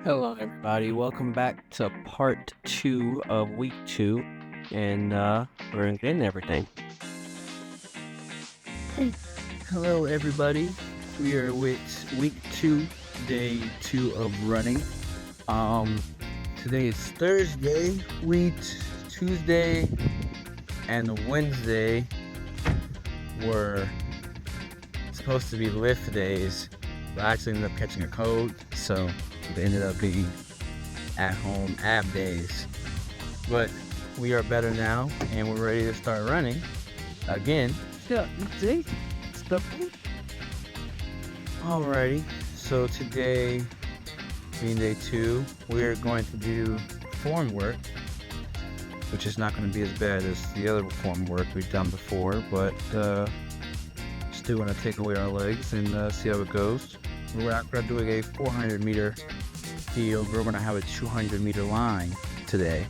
Hello, everybody. Welcome back to part 2 of week 2, and we're getting everything. Hello, everybody. We are with week 2, day 2 of running. Today is Thursday, Tuesday, and Wednesday were supposed to be lift days, but I actually ended up catching a cold, so they ended up being at-home ab days. But we are better now, and we're ready to start running again. Yeah, see? Alrighty, so today, being day 2, we're going to do form work, which is not going to be as bad as the other form work we've done before, but still going to take away our legs and see how it goes. We're doing a 400-meter field. We're going to have a 200-meter line today,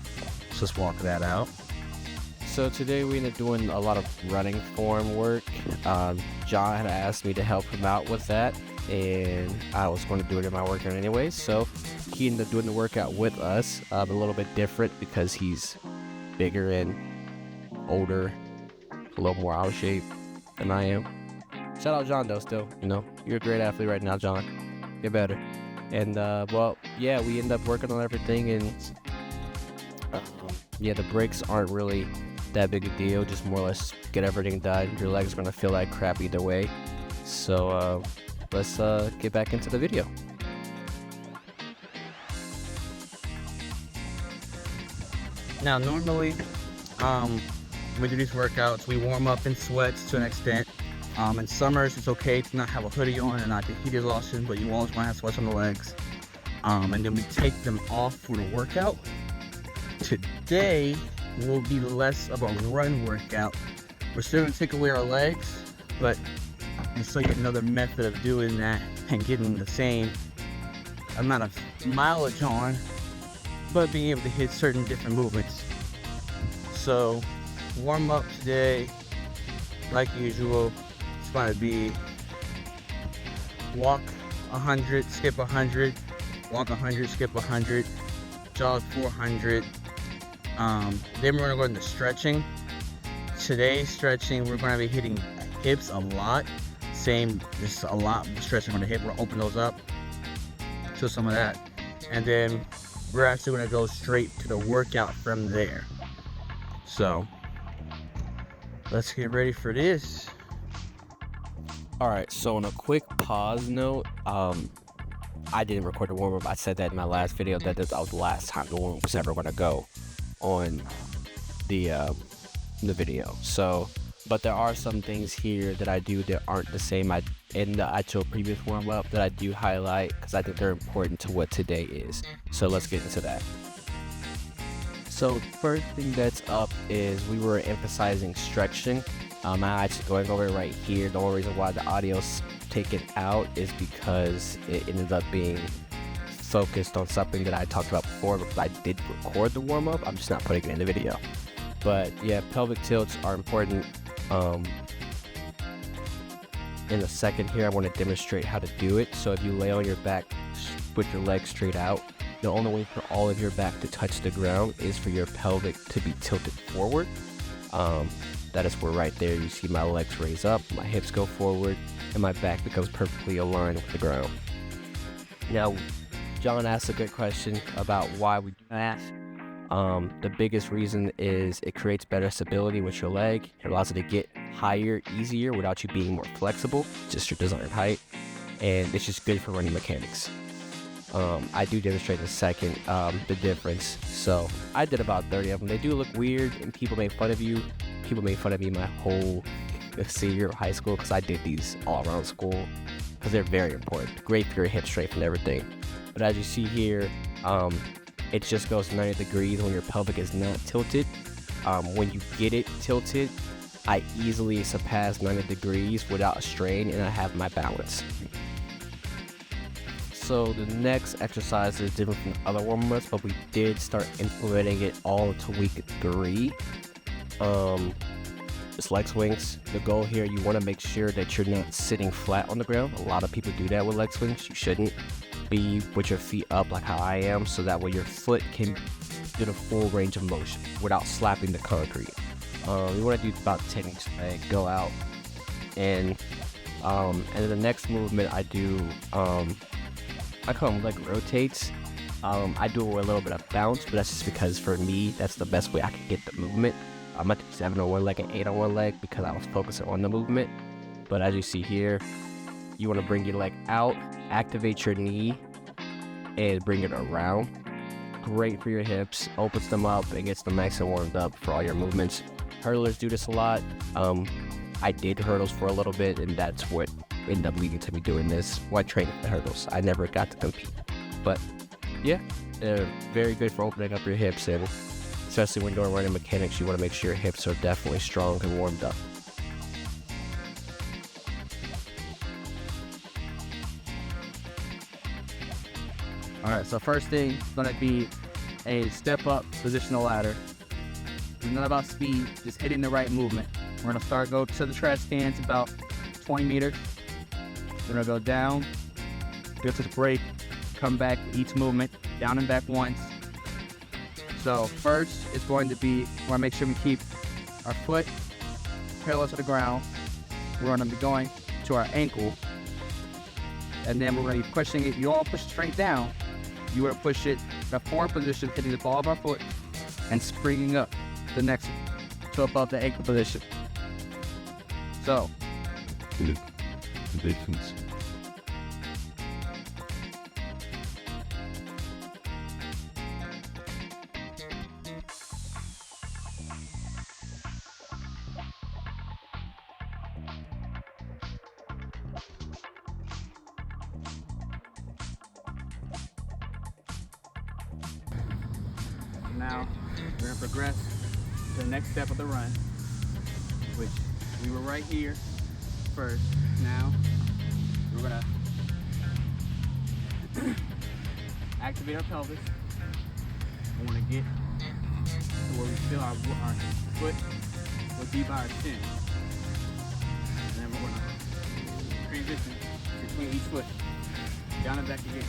so let's walk that out. So today we ended up doing a lot of running form work. John had asked me to help him out with that, and I was going to do it in my workout anyway, so he ended up doing the workout with us. A little bit different because he's bigger and older, a little more out of shape than I am. Shout out John though, still, you're a great athlete right now, John. Get better. And we end up working on everything, and the breaks aren't really that big a deal, just more or less get everything done. Your legs are gonna feel like crap either way. So let's get back into the video. Now normally we do these workouts, we warm up in sweats to an extent. In summers it's okay to not have a hoodie on and not get heat exhaustion, but you always want to have sweats on the legs. And then we take them off for the workout. Today will be less of a run workout. We're still going to take away our legs, but it's like another method of doing that and getting the same amount of mileage on, but being able to hit certain different movements. So warm up today, like usual, it's going to be walk 100, skip 100, walk 100, skip 100, jog 400. Then we're going to go into stretching. Today's stretching, we're going to be hitting hips a lot. Just a lot of stretching on the hip. We'll open those up to some of that. And then we're actually going to go straight to the workout from there. So let's get ready for this. Alright, so on a quick pause note, I didn't record the warm-up. I said that in my last video that was the last time the warm-up was ever going to go on the video. So, but there are some things here that I do that aren't the same in the actual previous warm-up that I do highlight because I think they're important to what today is. So let's get into that. So first thing that's up is we were emphasizing stretching. I'm actually going over it right here. The only reason why the audio's taken out is because it ended up being focused on something that I talked about before, because I did record the warm-up. I'm just not putting it in the video. But yeah, pelvic tilts are important. In a second here, I want to demonstrate how to do it. So if you lay on your back with your legs straight out, the only way for all of your back to touch the ground is for your pelvic to be tilted forward. That is where right there you see my legs raise up, my hips go forward, and my back becomes perfectly aligned with the ground. Now, John asked a good question about why we do that. The biggest reason is it creates better stability with your leg. It allows it to get higher easier without you being more flexible, just your desired height. And it's just good for running mechanics. I do demonstrate in a second the difference. So I did about 30 of them. They do look weird and people make fun of you. People made fun of me my whole senior year of high school because I did these all around school because they're very important. Great for your hip strength and everything. But as you see here, it just goes 90 degrees when your pelvic is not tilted. When you get it tilted, I easily surpass 90 degrees without a strain, and I have my balance. So the next exercise is different from other warm-ups, but we did start implementing it all into week 3. It's leg swings. The goal here, you want to make sure that you're not sitting flat on the ground. A lot of people do that with leg swings. You shouldn't. be with your feet up like how I am, so that way your foot can do the full range of motion without slapping the concrete. You want to do about 10 each leg, go out, and then the next movement I do, I call them leg rotates. I do a little bit of bounce, but that's just because for me, that's the best way I can get the movement. I'm at 7 on one leg and 8 on one leg because I was focusing on the movement. But as you see here, you want to bring your leg out, activate your knee, and bring it around. Great for your hips, opens them up, and gets them nice and warmed up for all your movements. Hurdlers do this a lot. I did hurdles for a little bit, and that's what ended up leading to me doing this. Why train the hurdles? I never got to compete. But yeah, they're very good for opening up your hips, and especially when you're running mechanics, you want to make sure your hips are definitely strong and warmed up. All right, so first thing is gonna be a step up positional ladder. It's not about speed, just hitting the right movement. We're gonna go to the trash cans about 20 meters. We're gonna go down, go to the break, come back each movement, down and back once. So first, it's going to be, we wanna make sure we keep our foot parallel to the ground. We're gonna be going to our ankle, and then we're gonna be pushing it. You don't push it straight down. You want to push it in a forward position, hitting the ball of our foot, and springing up the next one to above the ankle position. So, now we're going to progress to the next step of the run, which we were right here first. Now we're going to activate our pelvis. We want to get to where we feel our foot will be by our chin. And then we're going to transition between each foot, down and back again.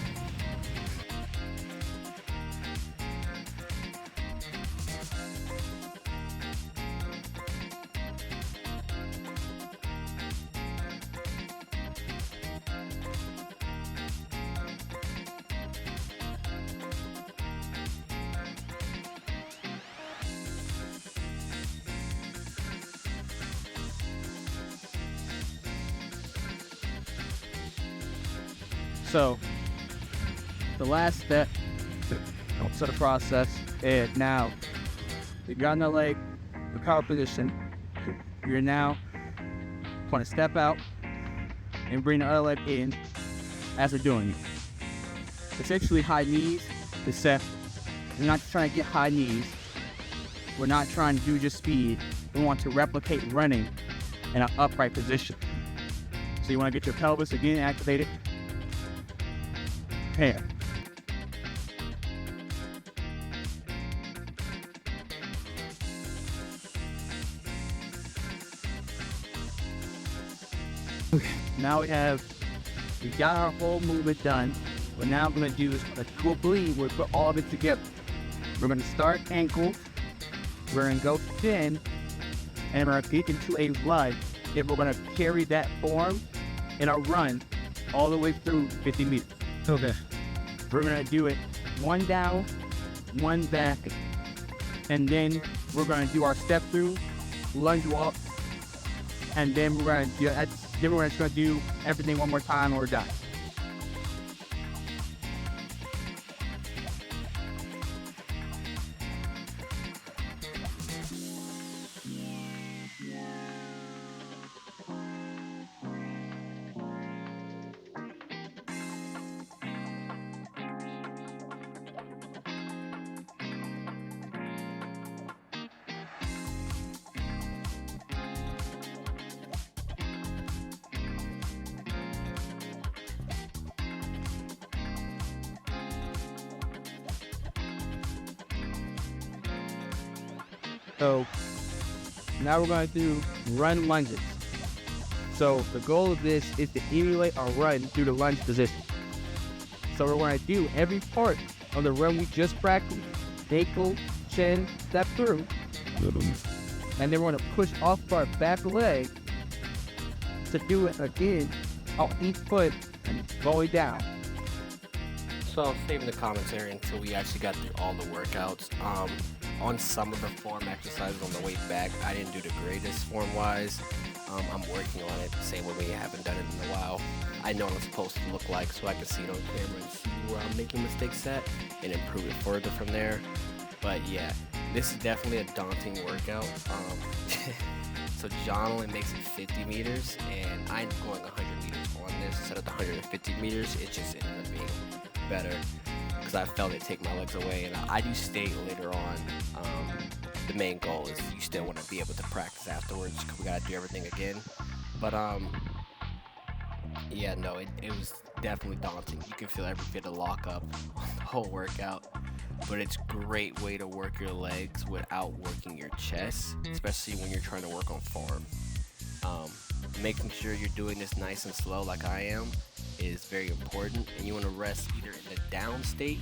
So the last step to the process is now you got in the leg, the power position. You're now going to step out and bring the other leg in as we're doing it. Essentially high knees to set. We're not trying to get high knees. We're not trying to do just speed. We want to replicate running in an upright position. So you want to get your pelvis again activated. Hand. Okay. Now we got our whole movement done. What now I'm gonna do is a dual bleed where we put all of it together. We're gonna start ankle, we're gonna go thin, and we're gonna get into a lunge. And we're gonna carry that form in a run all the way through 50 meters. Okay. We're gonna do it one down, one back, and then we're gonna do our step through, lunge walk, and then we're just gonna do everything one more time and we're done. So now we're going to do run lunges. So the goal of this is to emulate a run through the lunge position. So we're going to do every part of the run we just practiced, ankle, chin, step through, and then we're going to push off our back leg to do it again on each foot and going down. So I was saving the commentary until we actually got through all the workouts. On some of the form exercises on the way back, I didn't do the greatest form-wise. I'm working on it, same way we haven't done it in a while. I know what I'm supposed to look like so I can see it on camera and see where I'm making mistakes at and improve it further from there. But yeah, this is definitely a daunting workout. So John only makes it 50 meters, and I'm going 100 meters on this instead of the 150 meters. It just ended up being better because I felt it take my legs away, and I do state later on the main goal is you still want to be able to practice afterwards because we got to do everything again. But yeah, no, it was definitely daunting. You can feel every bit of lock up on the whole workout, but it's a great way to work your legs without working your chest, especially when you're trying to work on form. Making sure you're doing this nice and slow like I am is very important, and you want to rest either in the down state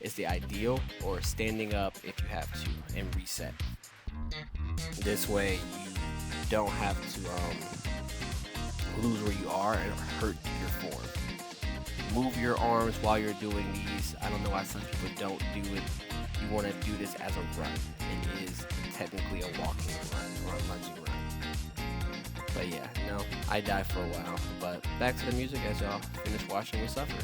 is the ideal, or standing up if you have to, and reset. This way you don't have to lose where you are and hurt your form. Move your arms while you're doing these. I don't know why some people don't do it. You want to do this as a run. It is technically a walking run or a lunging run. But yeah, no, I died for a while. But back to the music as y'all finish watching me suffer.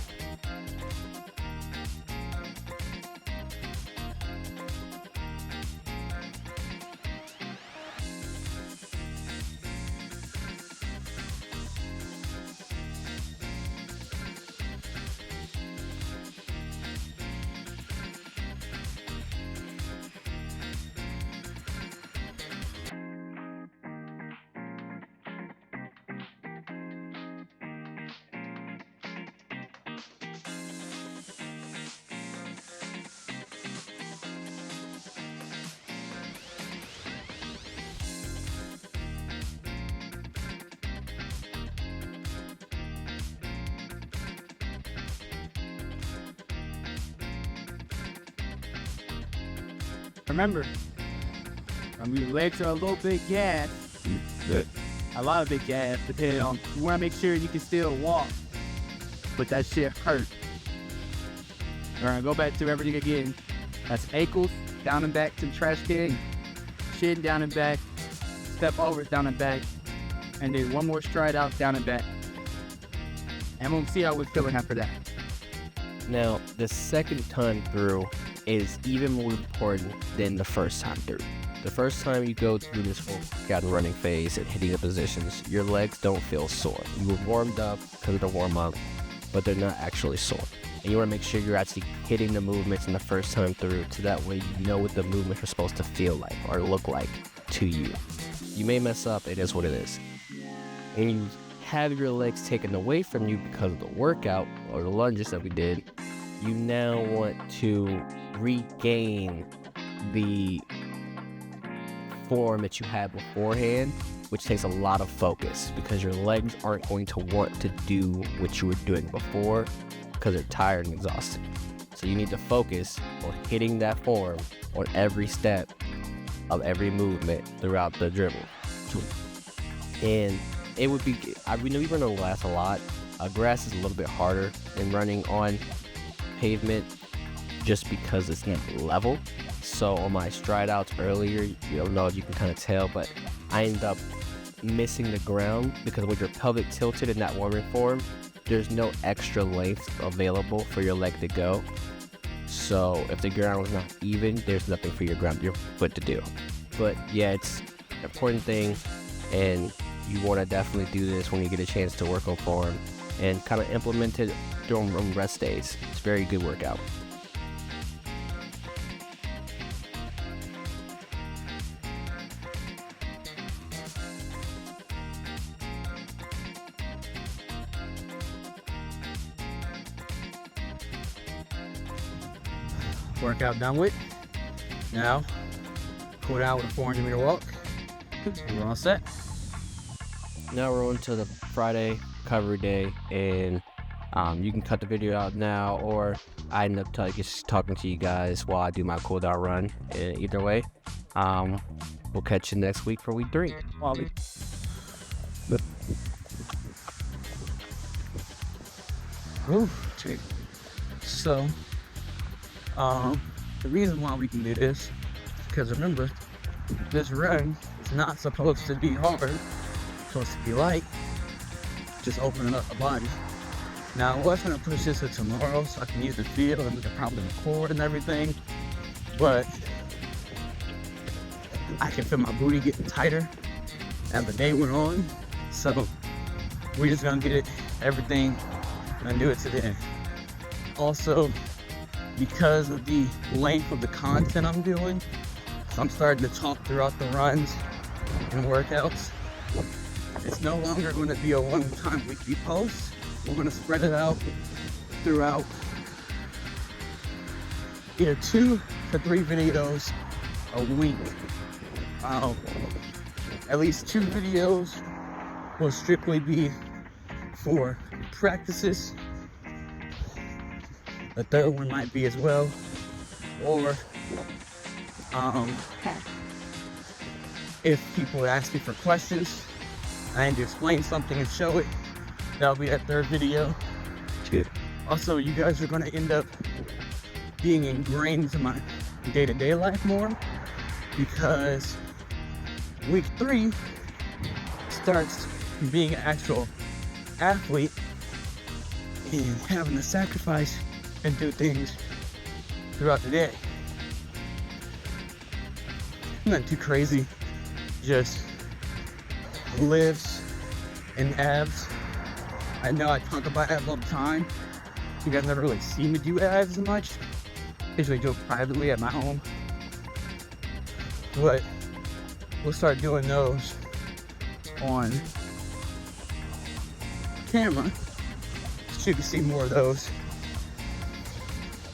Remember, your legs are a little bit gassed, a lot of big gas, depending on, you want to make sure you can still walk, but that shit hurt. All right, go back to everything again. That's ankles, down and back to the trash can, shin down and back, step over, down and back, and then one more stride out, down and back. And we'll see how we're feeling after that. Now, the second time through is even more important than the first time through. The first time you go through this whole workout and running phase and hitting the positions, your legs don't feel sore. You were warmed up because of the warm-up, but they're not actually sore. And you want to make sure you're actually hitting the movements in the first time through, so that way you know what the movements are supposed to feel like or look like to you. You may mess up, it is what it is. And you have your legs taken away from you because of the workout or the lunges that we did. You now want to regain the form that you had beforehand, which takes a lot of focus because your legs aren't going to want to do what you were doing before because they're tired and exhausted. So you need to focus on hitting that form on every step of every movement throughout the dribble. And it would be, we know you're going to last a lot. Grass is a little bit harder than running on pavement just because it's not level. So on my stride outs earlier, you don't know if you can kind of tell, but I end up missing the ground because with your pelvic tilted in that warming form, there's no extra length available for your leg to go. So if the ground is not even, there's nothing for your foot to do. But yeah, it's an important thing, and you want to definitely do this when you get a chance to work on form and kind of implement it during rest days. It's a very good workout. Workout done with. Now, cool down with a 400-meter walk. We're all set. Now we're on to the Friday recovery day, and You can cut the video out now, or I end up just talking to you guys while I do my cooldown run. Either way, we'll catch you next week for week 3. Wally. So, the reason why we can do this, because remember, this run is not supposed to be hard. It's supposed to be light, just opening up the body. Now, I was gonna push this to tomorrow so I can use the field and we can probably record and everything, but I can feel my booty getting tighter as the day went on, so we're just gonna get it, everything, and do it today. Also, because of the length of the content I'm doing, I'm starting to talk throughout the runs and workouts. It's no longer going to be a one-time weekly post. We're going to spread it out throughout either 2 to 3 videos a week. At least 2 videos will strictly be for practices. The third one might be as well, or if people ask me for questions, I need to explain something and show it, that'll be that third video. Also, you guys are gonna end up being ingrained into my day-to-day life more, because week 3 starts being an actual athlete and having to sacrifice and do things throughout the day. Nothing too crazy, just lifts and abs. I know I talk about abs all the time. You guys never really see me do abs as much. Usually do it privately at my home. But we'll start doing those on camera, so you can see more of those.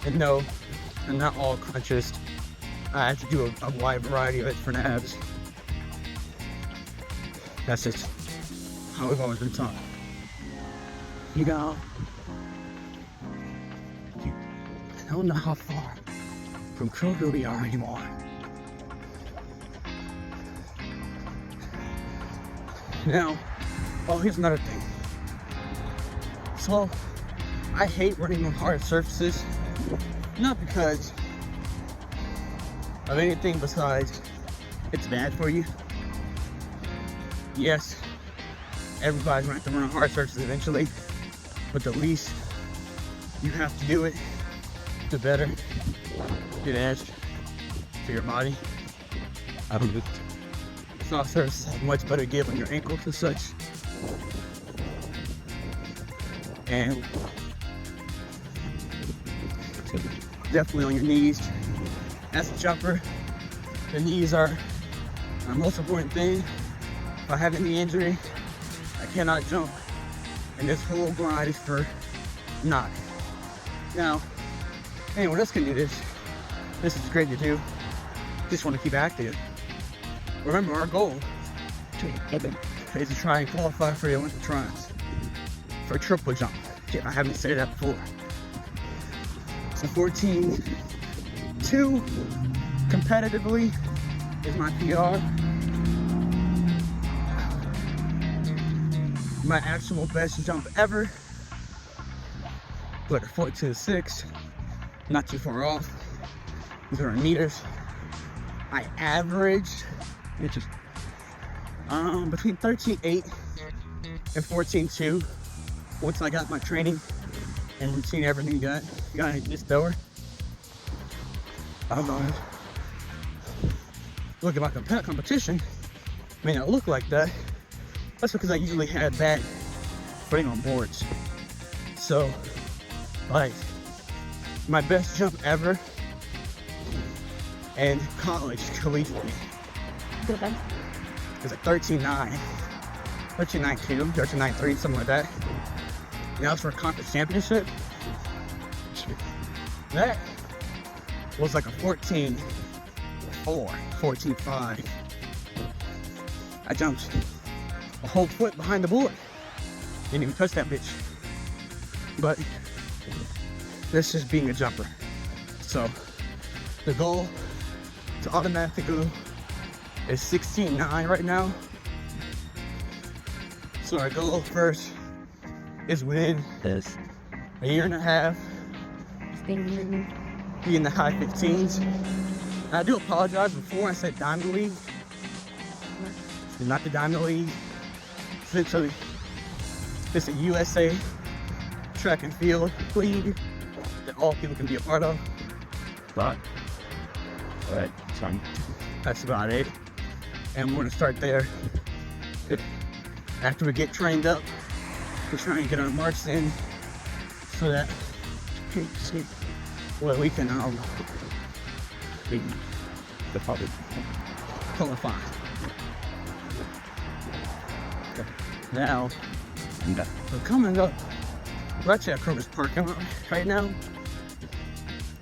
And no, I'm not all conscious. I have to do a wide variety of different abs. That's just how we've always been taught. You go. I don't know how far from Kroger we are anymore. Now, here's another thing. So, I hate running on hard surfaces. Not because of anything besides it's bad for you. Yes, everybody's going to have to run on hard surfaces eventually, but the least you have to do it, the better it is for your body. Soft surfaces have much better give on your ankles and such. And definitely on your knees. As a jumper, the knees are the most important thing. If I have a knee injury, I cannot jump. And this whole grind is for naught. Now, anyone else can do this. This is great to do. Just want to keep active. Remember, our goal is to try and qualify for the Olympic trials for a triple jump. If I haven't said that before. So 14.2 competitively is my PR. My actual best jump ever, but 14.6, not too far off. These are in meters. I averaged between 13.8 and 14.2 once I got my training and routine, everything got this door. Look at my competition, may not look like that. That's because I usually had bad footing on boards. So, like, my best jump ever in college, collegiately, was like 13.9, 13.92, 13.93, something like that. And that was for a conference championship. That was like a 14.4, 14.5. I jumped a whole foot behind the board. Didn't even touch that bitch. but this is being a jumper. So the goal to automatically go is 16.9 right now. So our goal first is within This. a year and a half, be in the high 15s. And I do apologize before I said Diamond League. It's not the Diamond League. Essentially, it's a USA track and field league that all people can be a part of. But, alright, That's about it. And we're gonna start there. After we get trained up, we're trying to get our marks in so that well, we can qualify. Now, we're coming up right at Kroger's parking lot right now.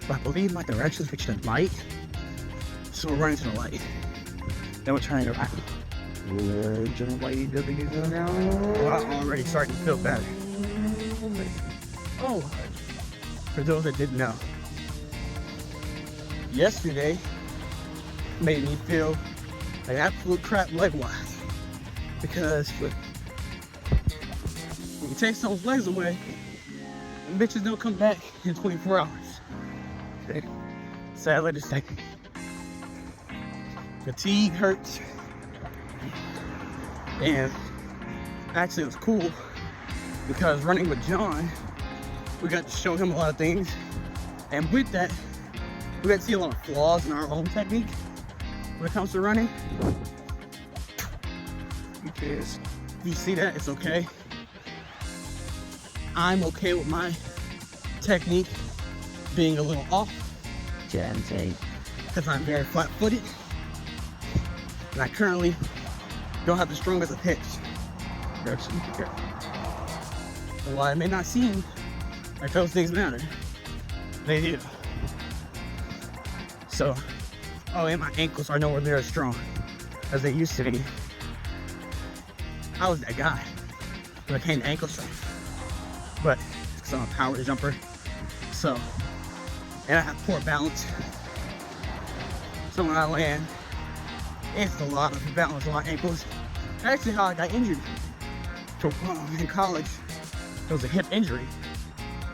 But I believe my directions fixing the light. So we're running to the light. Then we're turning around. Well, I'm already starting to feel better. Oh, for those that didn't know, yesterday made me feel like absolute crap leg-wise. Because when you take someone's legs away, the bitches don't come back in 24 hours. Sadly to say. Fatigue hurts. And actually it was cool because running with John, we got to show him a lot of things. And with that, we got to see a lot of flaws in our own technique when it comes to running. Who cares? If you see that, it's okay. I'm okay with my technique being a little off because I'm very flat-footed. And I currently don't have the strongest of hips. And while it may not seem like those things matter, they do. So, oh, and my ankles are nowhere near as strong as they used to be. I was that guy when it came to ankle strength. But it's because I'm a power jumper. So, and I have poor balance. So when I land, it's a lot of balance on my ankles. Actually, how I got injured in college, it was a hip injury,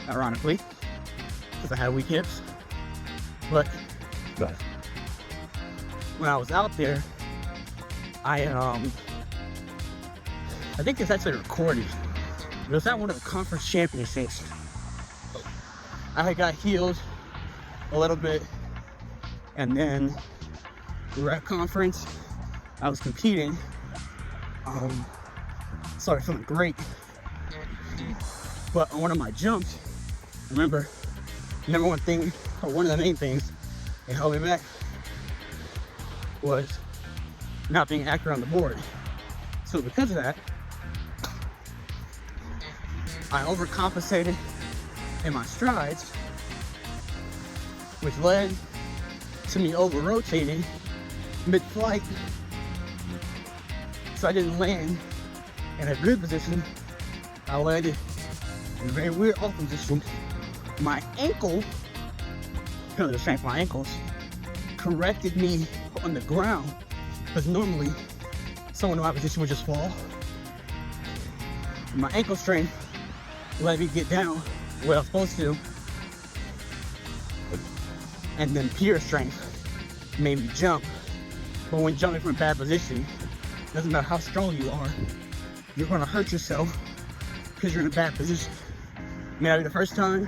ironically, because I had weak hips. But when I was out there, I think it's actually recorded. It was at one of the conference championships. I got healed a little bit, and then we were at conference. I was competing. Started feeling great. But on one of my jumps, remember, number one thing, or one of the main things that held me back was not being accurate on the board. So because of that, I overcompensated in my strides, which led to me over-rotating mid-flight. So I didn't land in a good position. I landed in a very weird off position. My ankle, because of the strength of my ankles, corrected me on the ground. Because normally, someone in my position would just fall. My ankle strength let me get down where I was supposed to. And then pure strength made me jump. But when jumping from a bad position, doesn't matter how strong you are, you're gonna hurt yourself because you're in a bad position. It may not be the first time,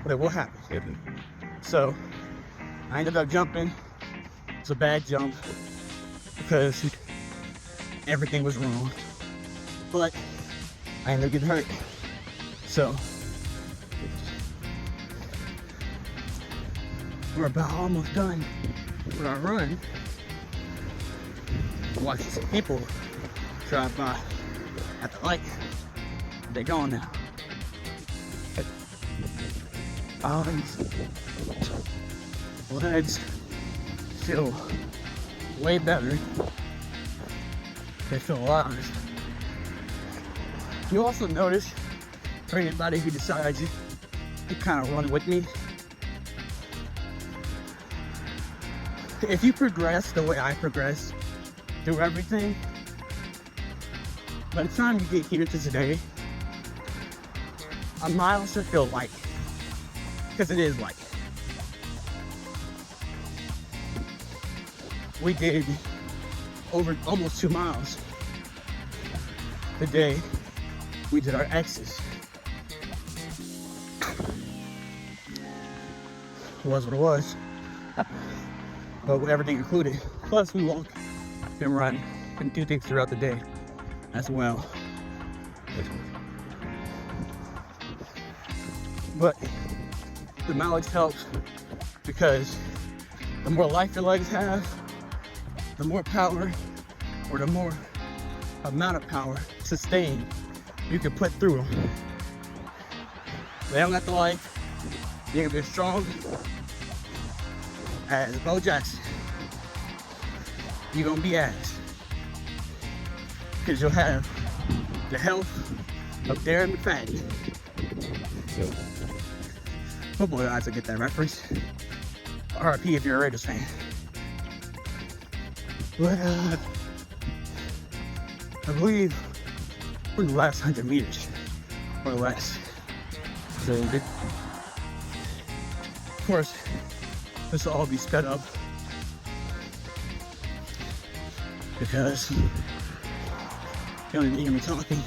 but it will happen. So I ended up jumping. It's a bad jump because everything was wrong. But I ended up getting hurt. So we're about almost done with our run. Watch some people drive by at the light. They're gone now. Arms, legs feel way better. They feel alive. You also notice for anybody who decides to kind of run with me. If you progress the way I progress through everything, by the time you get here to today, a mile should feel light, because it is light. We did over almost 2 miles the day we did our X's. It was what it was, but with everything included. Plus we walk and run and do things throughout the day as well. But the mileage helps because the more life your legs have, the more power, or the more amount of power sustained you can put through them. They don't got the life, you can be as strong as Bo Jackson. You're gonna be ass, because you'll have the health of Darren McFadden. Football guys will get that reference. RIP if you're a Raiders fan. But I believe we're in the last 100 meters or less. So, of course, this will all be sped up because you don't even hear me talking.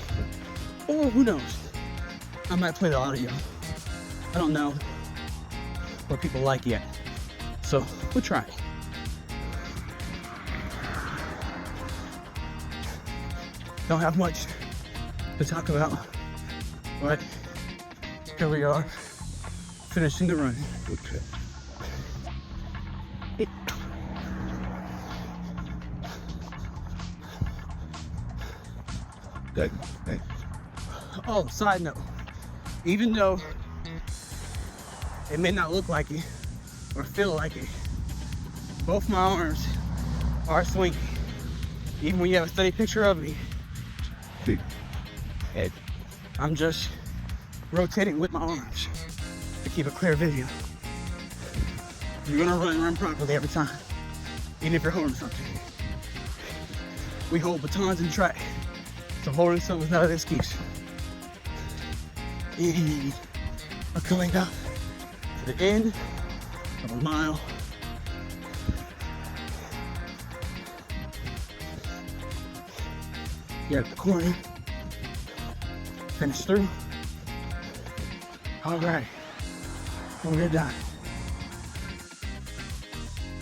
Or who knows? I might play the audio. I don't know what people like yet. So we'll try. Don't have much to talk about, but here we are, finishing the run. Okay. Oh, side note, even though it may not look like it or feel like it, both my arms are swinging. Even when you have a steady picture of me, I'm just rotating with my arms to keep a clear vision. You're gonna run properly every time, even if you're holding something. We hold batons in track, so holding something is not an excuse. And we're coming up to the end of a mile. Here at the corner. Finish through. All right, we're done.